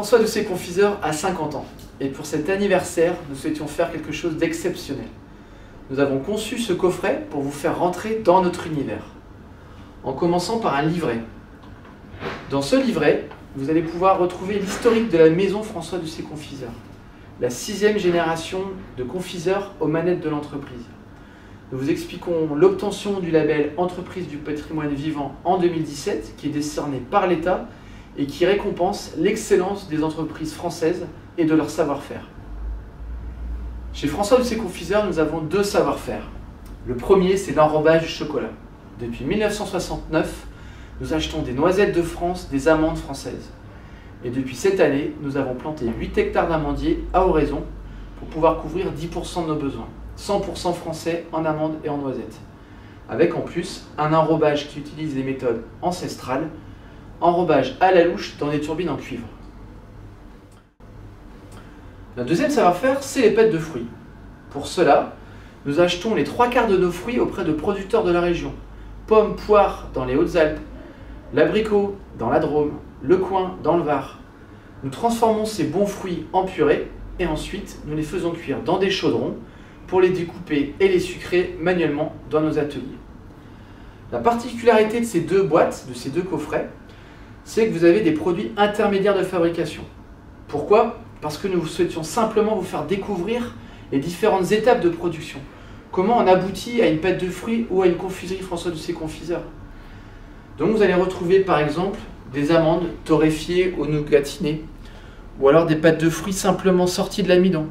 François Doucet Confiseur a 50 ans et pour cet anniversaire, nous souhaitions faire quelque chose d'exceptionnel. Nous avons conçu ce coffret pour vous faire rentrer dans notre univers, en commençant par un livret. Dans ce livret, vous allez pouvoir retrouver l'historique de la maison François Doucet Confiseur, la 6e génération de confiseurs aux manettes de l'entreprise. Nous vous expliquons l'obtention du label Entreprise du patrimoine vivant en 2017, qui est décerné par l'État et qui récompense l'excellence des entreprises françaises et de leur savoir-faire. Chez François Doucet Confiseur, nous avons 2 savoir-faire. Le premier, c'est l'enrobage du chocolat. Depuis 1969, nous achetons des noisettes de France, des amandes françaises. Et depuis cette année, nous avons planté 8 hectares d'amandiers à oraison pour pouvoir couvrir 10% de nos besoins. 100% français en amandes et en noisettes. Avec en plus un enrobage qui utilise les méthodes ancestrales, enrobage à la louche dans des turbines en cuivre. Le deuxième savoir-faire, c'est les pêtes de fruits. Pour cela, nous achetons les 3/4 de nos fruits auprès de producteurs de la région. Pommes, poires dans les Hautes-Alpes, l'abricot dans la Drôme, le coing dans le Var. Nous transformons ces bons fruits en purée et ensuite nous les faisons cuire dans des chaudrons pour les découper et les sucrer manuellement dans nos ateliers. La particularité de ces 2 boîtes, de ces 2 coffrets, c'est que vous avez des produits intermédiaires de fabrication. Pourquoi ? Parce que nous souhaitions simplement vous faire découvrir les différentes étapes de production. Comment on aboutit à une pâte de fruits ou à une confiserie François Doucet Confiseur. Donc vous allez retrouver par exemple des amandes torréfiées ou nougatinées, ou alors des pâtes de fruits simplement sorties de l'amidon.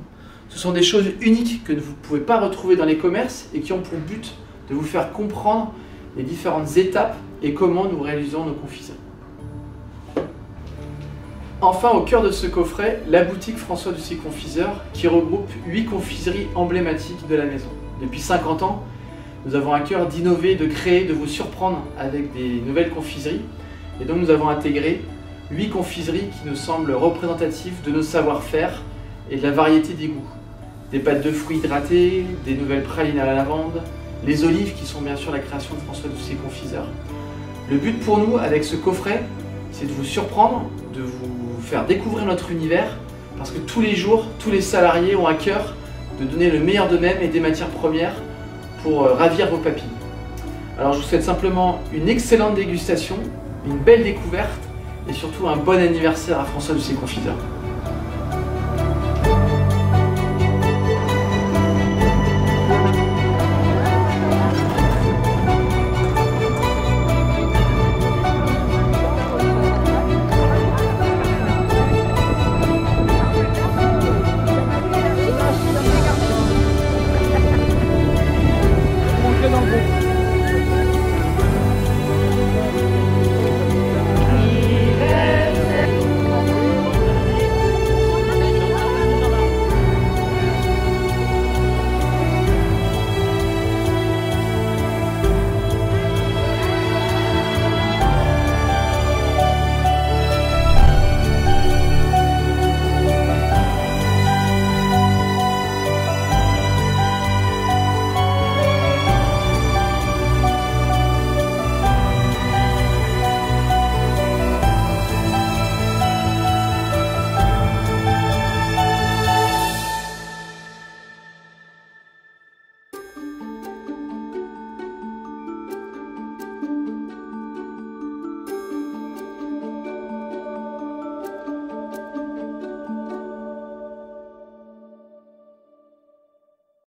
Ce sont des choses uniques que vous ne pouvez pas retrouver dans les commerces et qui ont pour but de vous faire comprendre les différentes étapes et comment nous réalisons nos confiseries. Enfin, au cœur de ce coffret, la boutique François Doucet Confiseur qui regroupe 8 confiseries emblématiques de la maison. Depuis 50 ans, nous avons à cœur d'innover, de créer, de vous surprendre avec des nouvelles confiseries. Et donc nous avons intégré 8 confiseries qui nous semblent représentatives de nos savoir-faire et de la variété des goûts. Des pâtes de fruits hydratées, des nouvelles pralines à la lavande, les olives qui sont bien sûr la création de François Doucet Confiseur. Le but pour nous avec ce coffret, c'est de vous surprendre, de vous faire découvrir notre univers, parce que tous les jours, tous les salariés ont à cœur de donner le meilleur d'eux-mêmes et des matières premières pour ravir vos papilles. Alors je vous souhaite simplement une excellente dégustation, une belle découverte et surtout un bon anniversaire à François Doucet Confiseur.